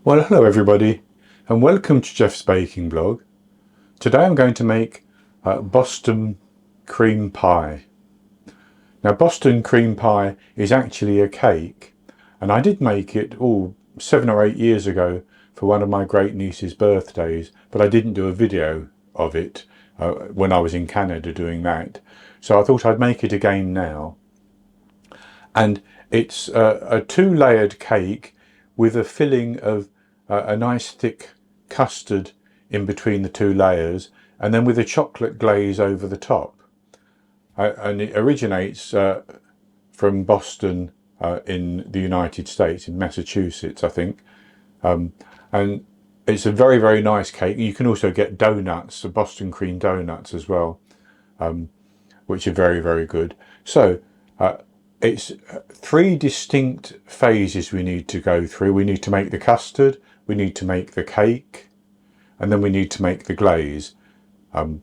Well, hello everybody and welcome to Jeff's Baking Blog. Today I'm going to make Boston cream pie. Now Boston cream pie is actually a cake, and I did make it 7 or 8 years ago for one of my great niece's birthdays, but I didn't do a video of it when I was in Canada doing that. So I thought I'd make it again now. And it's a 2-layered cake with a filling of a nice thick custard in between the 2 layers, and then with a chocolate glaze over the top. And it originates from Boston in the United States, in Massachusetts, I think. And it's a very, very nice cake. You can also get donuts, the Boston cream donuts as well, which are very, very good. So it's 3 distinct phases we need to go through. We need to make the custard, we need to make the cake, and then we need to make the glaze. And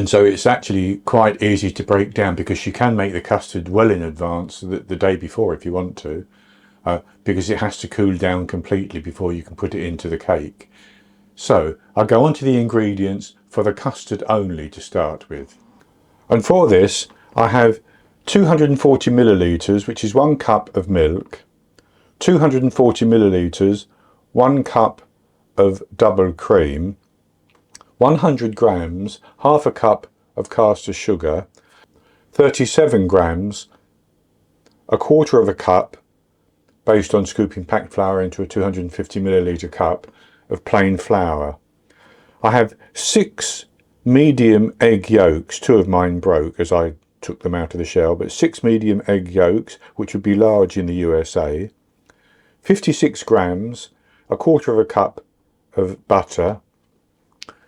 so it's actually quite easy to break down, because you can make the custard well in advance, the day before if you want to, because it has to cool down completely before you can put it into the cake. So I'll go on to the ingredients for the custard only to start with. And for this I have 240 millilitres, which is 1 cup of milk, 240 millilitres, 1 cup of double cream, 100 grams, half a cup of caster sugar, 37 grams, a quarter of a cup, based on scooping packed flour into a 250 millilitre cup of plain flour. I have 6 medium egg yolks. 2 of mine broke as I took them out of the shell, but 6 medium egg yolks, which would be large in the USA, 56 grams, a quarter of a cup of butter,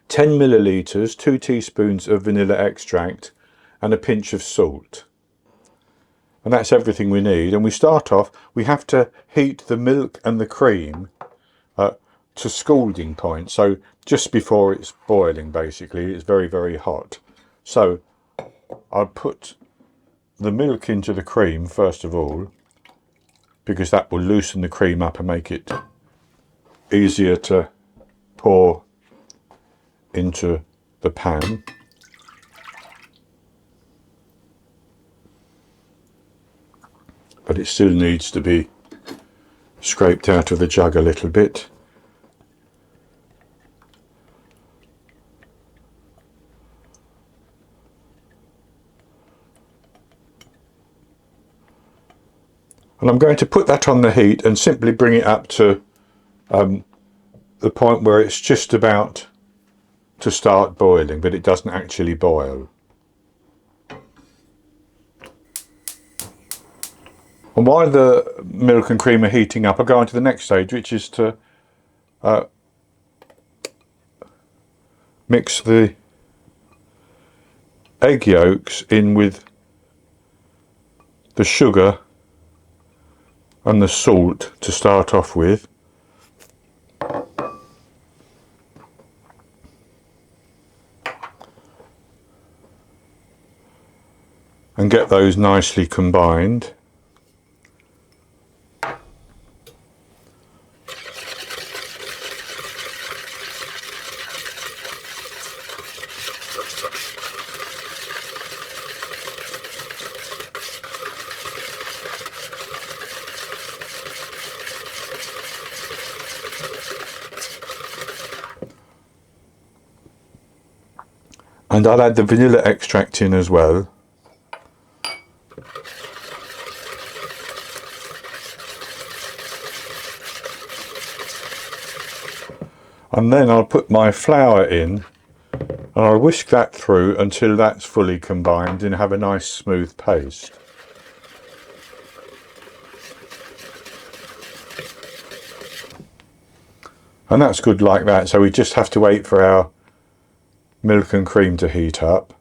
10 millilitres, 2 teaspoons of vanilla extract, and a pinch of salt. And that's everything we need. And we start off, we have to heat the milk and the cream to scalding point, so just before it's boiling. Basically it's very, very hot. So I'll put the milk into the cream first of all, because that will loosen the cream up and make it easier to pour into the pan. But it still needs to be scraped out of the jug a little bit. And I'm going to put that on the heat and simply bring it up to the point where it's just about to start boiling, but it doesn't actually boil. And while the milk and cream are heating up, I'll go on to the next stage, which is to mix the egg yolks in with the sugar and the salt to start off with. And get those nicely combined. And I'll add the vanilla extract in as well. And then I'll put my flour in and I'll whisk that through until that's fully combined and have a nice smooth paste. And that's good like that, so we just have to wait for our milk and cream to heat up.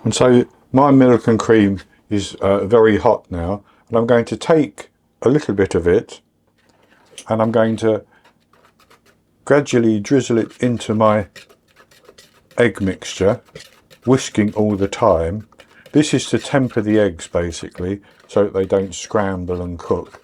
And so my milk and cream is very hot now, and I'm going to take a little bit of it and I'm going to gradually drizzle it into my egg mixture whisking all the time. This is to temper the eggs basically, so that they don't scramble and cook.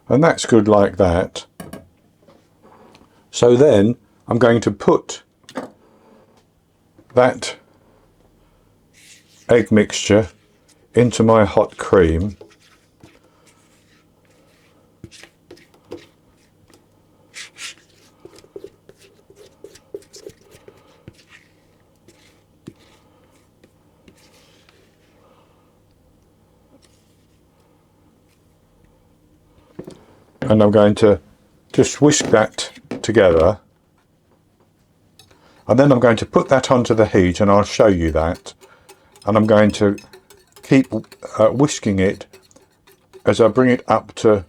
And that's good like that. So then I'm going to put that egg mixture into my hot cream. And I'm going to just whisk that together, and then I'm going to put that onto the heat, and I'll show you that. And I'm going to keep whisking it as I bring it up to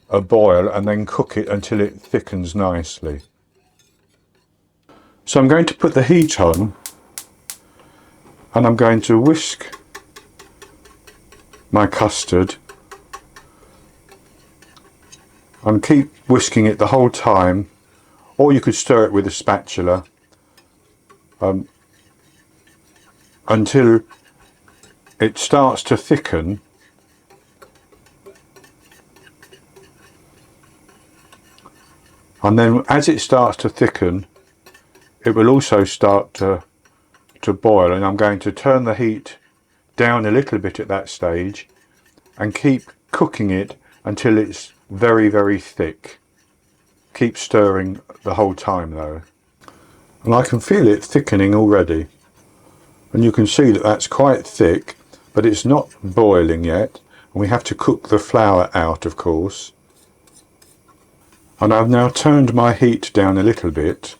a boil, and then cook it until it thickens nicely. So I'm going to put the heat on, and I'm going to whisk my custard and keep whisking it the whole time, or you could stir it with a spatula until it starts to thicken. And then as it starts to thicken, it will also start to boil, and I'm going to turn the heat down a little bit at that stage and keep cooking it until it's very, very thick. Keep stirring the whole time though. And I can feel it thickening already. And you can see that that's quite thick, but it's not boiling yet. And we have to cook the flour out, of course. And I've now turned my heat down a little bit.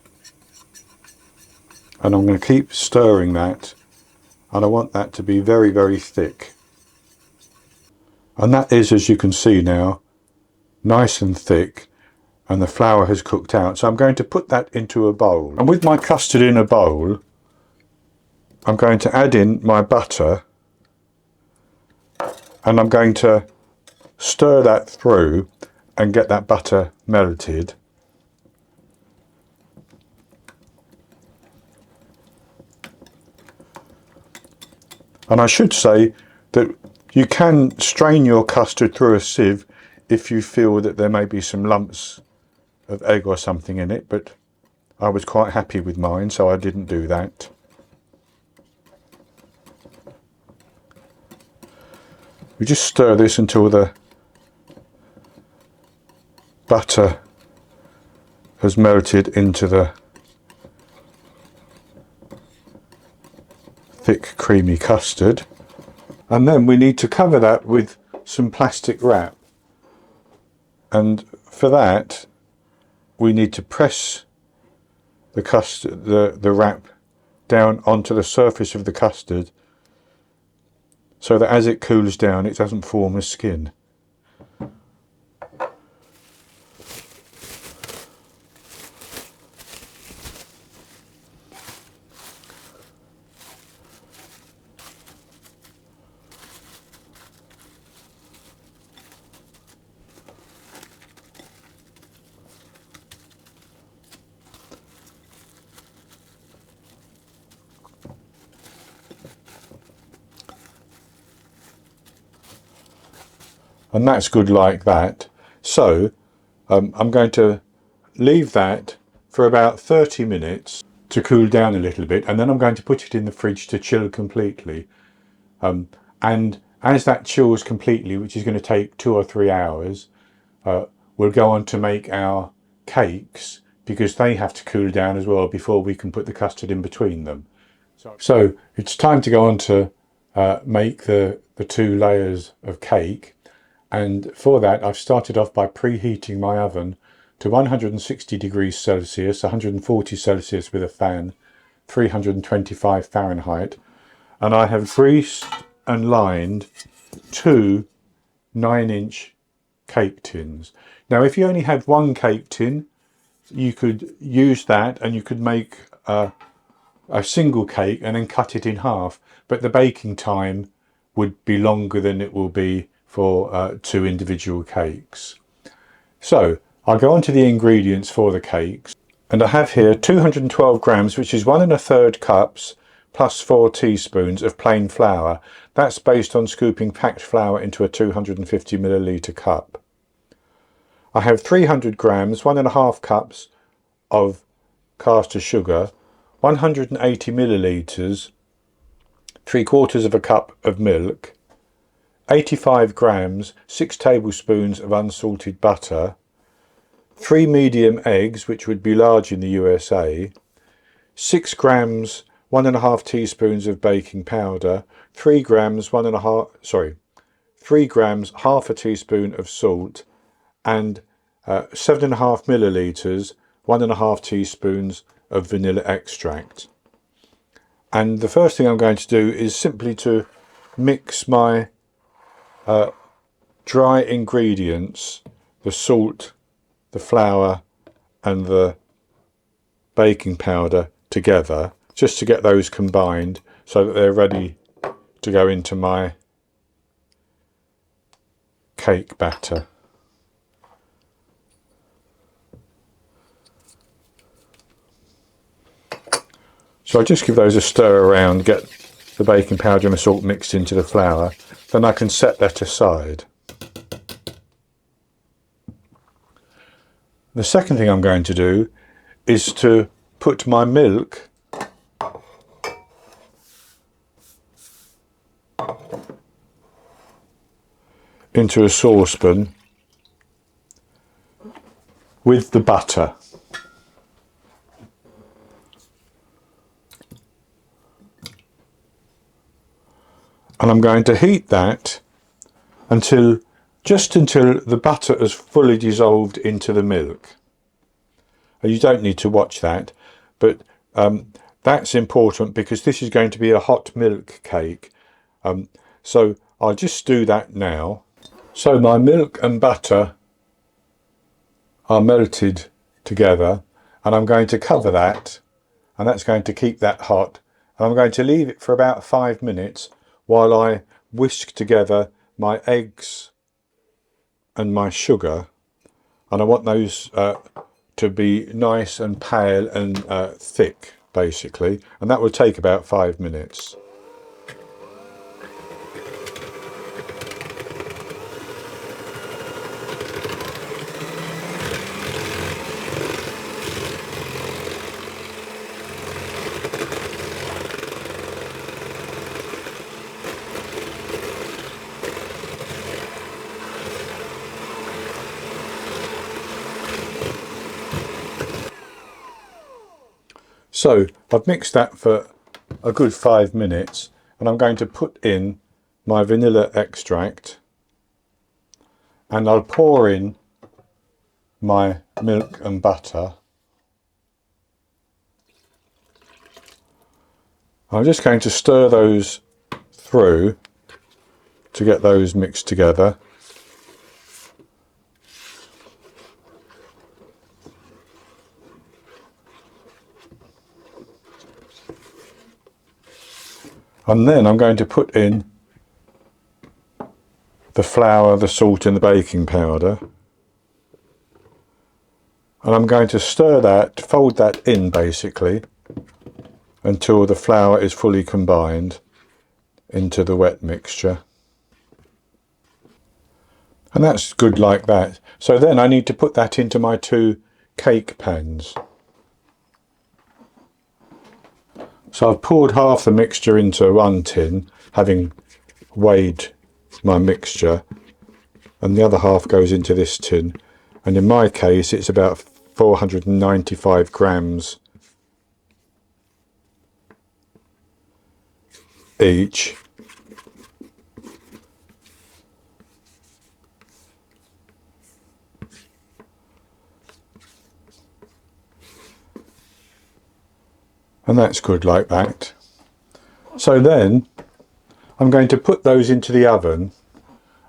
And I'm going to keep stirring that. And I want that to be very, very thick. And that is, as you can see now, nice and thick, and the flour has cooked out. So I'm going to put that into a bowl. And with my custard in a bowl, I'm going to add in my butter, and I'm going to stir that through and get that butter melted. And I should say that you can strain your custard through a sieve if you feel that there may be some lumps of egg or something in it, but I was quite happy with mine, so I didn't do that. We just stir this until the butter has melted into the thick creamy custard, and then we need to cover that with some plastic wrap. And for that we need to press the custard, the wrap down onto the surface of the custard, so that as it cools down it doesn't form a skin. And that's good like that. So I'm going to leave that for about 30 minutes to cool down a little bit, and then I'm going to put it in the fridge to chill completely. And as that chills completely, which is going to take 2 or 3 hours, we'll go on to make our cakes, because they have to cool down as well before we can put the custard in between them. So it's time to go on to make the 2 layers of cake. And for that, I've started off by preheating my oven to 160 degrees Celsius, 140 Celsius with a fan, 325 Fahrenheit. And I have greased and lined 2 9-inch cake tins. Now if you only had one cake tin, you could use that and you could make a single cake and then cut it in half, but the baking time would be longer than it will be for 2 individual cakes. So I'll go on to the ingredients for the cakes, and I have here 212 grams, which is 1 1/3 cups plus 4 teaspoons of plain flour. That's based on scooping packed flour into a 250 milliliter cup. I have 300 grams, 1 1/2 cups of caster sugar, 180 milliliters, 3/4 of a cup of milk, 85 grams, 6 tablespoons of unsalted butter, 3 medium eggs, which would be large in the USA, 6 grams, 1 1/2 teaspoons of baking powder, 3 grams, 3 grams, half a teaspoon of salt, and 7.5 milliliters, 1 1/2 teaspoons of vanilla extract. And the first thing I'm going to do is simply to mix my dry ingredients, the salt, the flour and the baking powder together, just to get those combined so that they're ready to go into my cake batter. So I just give those a stir around, get the baking powder and the salt mixed into the flour, then I can set that aside. The second thing I'm going to do is to put my milk into a saucepan with the butter. And I'm going to heat that until the butter is fully dissolved into the milk. You don't need to watch that, but that's important because this is going to be a hot milk cake. So I'll just do that now. So my milk and butter are melted together, and I'm going to cover that, and that's going to keep that hot. And I'm going to leave it for about 5 minutes while I whisk together my eggs and my sugar, and I want those to be nice and pale and thick basically, and that will take about 5 minutes. So I've mixed that for a good 5 minutes, and I'm going to put in my vanilla extract, and I'll pour in my milk and butter. I'm just going to stir those through to get those mixed together. And then I'm going to put in the flour, the salt and the baking powder. And I'm going to stir that, fold that in basically, until the flour is fully combined into the wet mixture. And that's good like that. So then I need to put that into my 2 cake pans. So I've poured half the mixture into one tin, having weighed my mixture, and the other half goes into this tin. And in my case, it's about 495 grams each. And that's good like that. So then I'm going to put those into the oven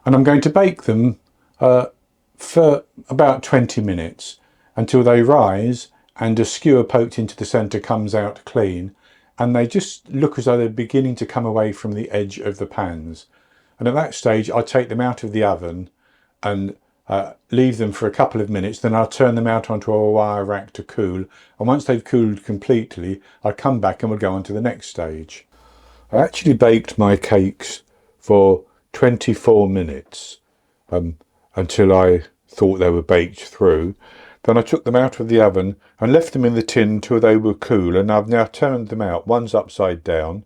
And I'm going to bake them for about 20 minutes until they rise and a skewer poked into the centre comes out clean, and they just look as though they're beginning to come away from the edge of the pans. And at that stage I'll take them out of the oven and leave them for a couple of minutes. Then I'll turn them out onto a wire rack to cool, and once they've cooled completely I'll come back and we'll go on to the next stage. I actually baked my cakes for 24 minutes until I thought they were baked through. Then I took them out of the oven and left them in the tin until they were cool, and I've now turned them out. One's upside down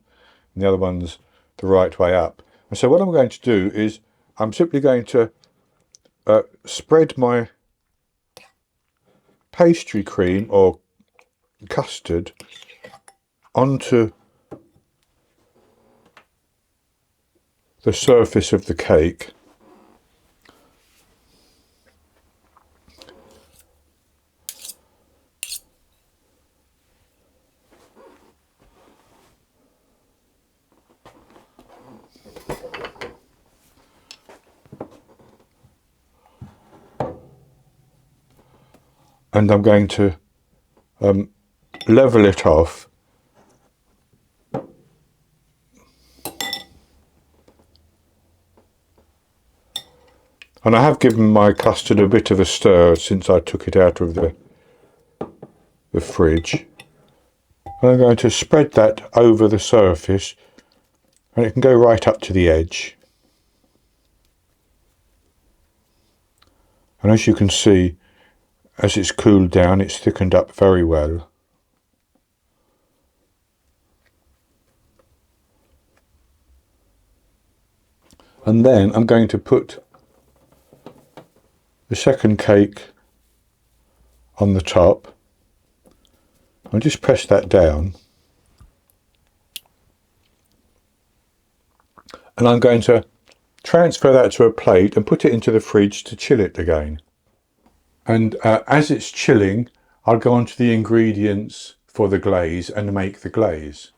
and the other one's the right way up. And so what I'm going to do is I'm simply going to spread my pastry cream or custard onto the surface of the cake. And I'm going to level it off. And I have given my custard a bit of a stir since I took it out of the fridge. And I'm going to spread that over the surface, and it can go right up to the edge. And as you can see, as it's cooled down, it's thickened up very well. And then I'm going to put the second cake on the top. I'll just press that down. And I'm going to transfer that to a plate and put it into the fridge to chill it again. And as it's chilling, I'll go on to the ingredients for the glaze and make the glaze.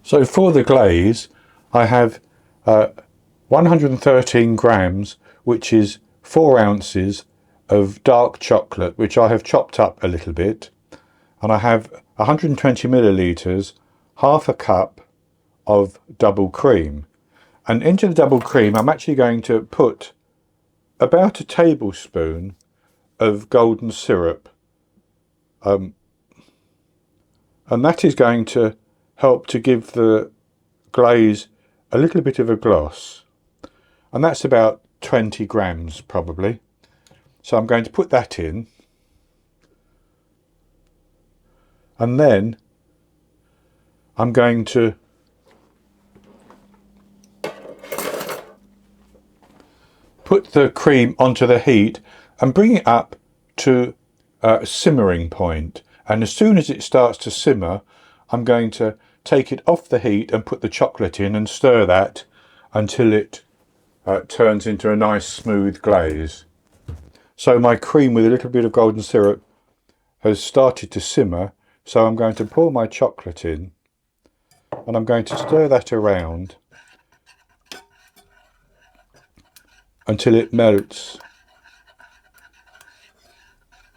So for the glaze, I have 113 grams, which is 4 ounces of dark chocolate, which I have chopped up a little bit. And I have 120 millilitres, half a cup of double cream. And into the double cream, I'm actually going to put about a tablespoon of golden syrup, and that is going to help to give the glaze a little bit of a gloss, and that's about 20 grams probably. So I'm going to put that in, and then I'm going to put the cream onto the heat and bring it up to a simmering point. And as soon as it starts to simmer, I'm going to take it off the heat and put the chocolate in and stir that until it turns into a nice smooth glaze. So my cream with a little bit of golden syrup has started to simmer, so I'm going to pour my chocolate in and I'm going to stir that around until it melts,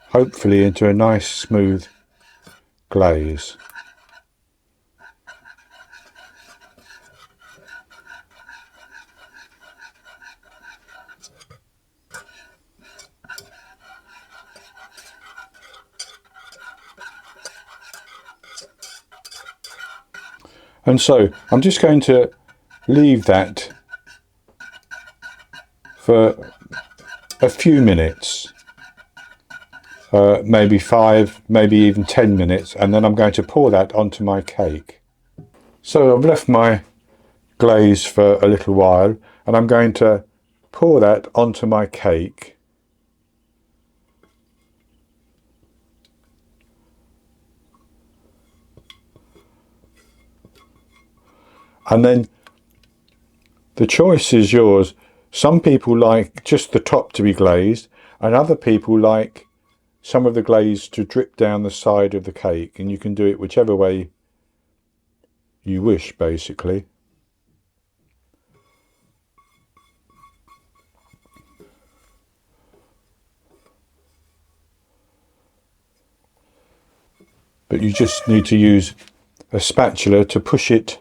hopefully into a nice smooth glaze. And so I'm just going to leave that for a few minutes, maybe 5, maybe even 10 minutes, and then I'm going to pour that onto my cake. So I've left my glaze for a little while, and I'm going to pour that onto my cake. And then the choice is yours. Some people like just the top to be glazed, and other people like some of the glaze to drip down the side of the cake, and you can do it whichever way you wish, basically. but you just need to use a spatula to push it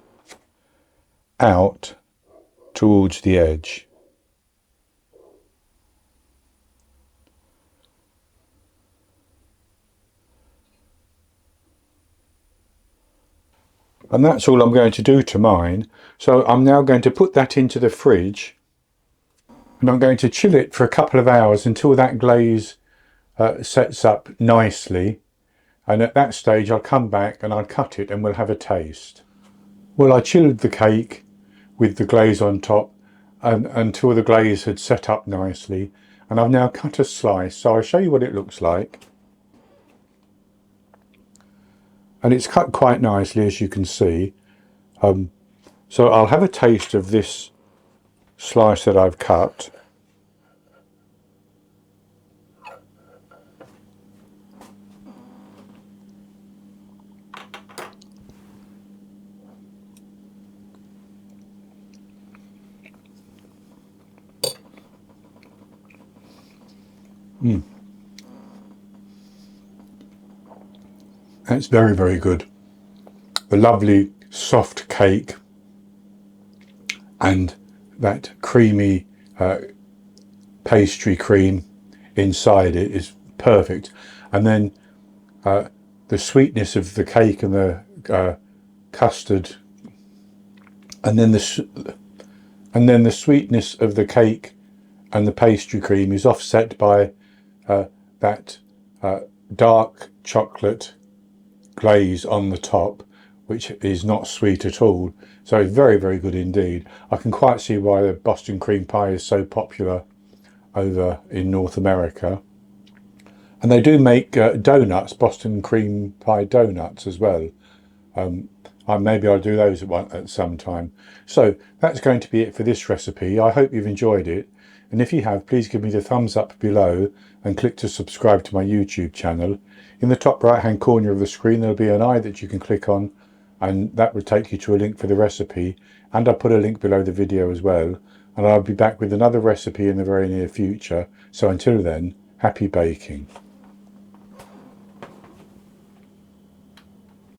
out towards the edge. And that's all I'm going to do to mine. So I'm now going to put that into the fridge, and I'm going to chill it for a couple of hours until that glaze sets up nicely. And at that stage I'll come back and I'll cut it and we'll have a taste. Well, I chilled the cake with the glaze on top until the glaze had set up nicely, and I've now cut a slice, so I'll show you what it looks like. And it's cut quite nicely, as you can see. So I'll have a taste of this slice that I've cut. That's very, very good. The lovely soft cake and that creamy pastry cream inside it is perfect. And then the sweetness of the cake and the custard, and then the sweetness of the cake and the pastry cream is offset by that dark chocolate glaze on the top, which is not sweet at all. So very, very good indeed. I can quite see why the Boston cream pie is so popular over in North America. And they do make donuts, Boston cream pie donuts as well. Maybe I'll do those at some time. So that's going to be it for this recipe. I hope you've enjoyed it. And if you have, please give me the thumbs up below and click to subscribe to my YouTube channel. In the top right hand corner of the screen there'll be an eye that you can click on, and that will take you to a link for the recipe, and I'll put a link below the video as well. And I'll be back with another recipe in the very near future. So until then, happy baking.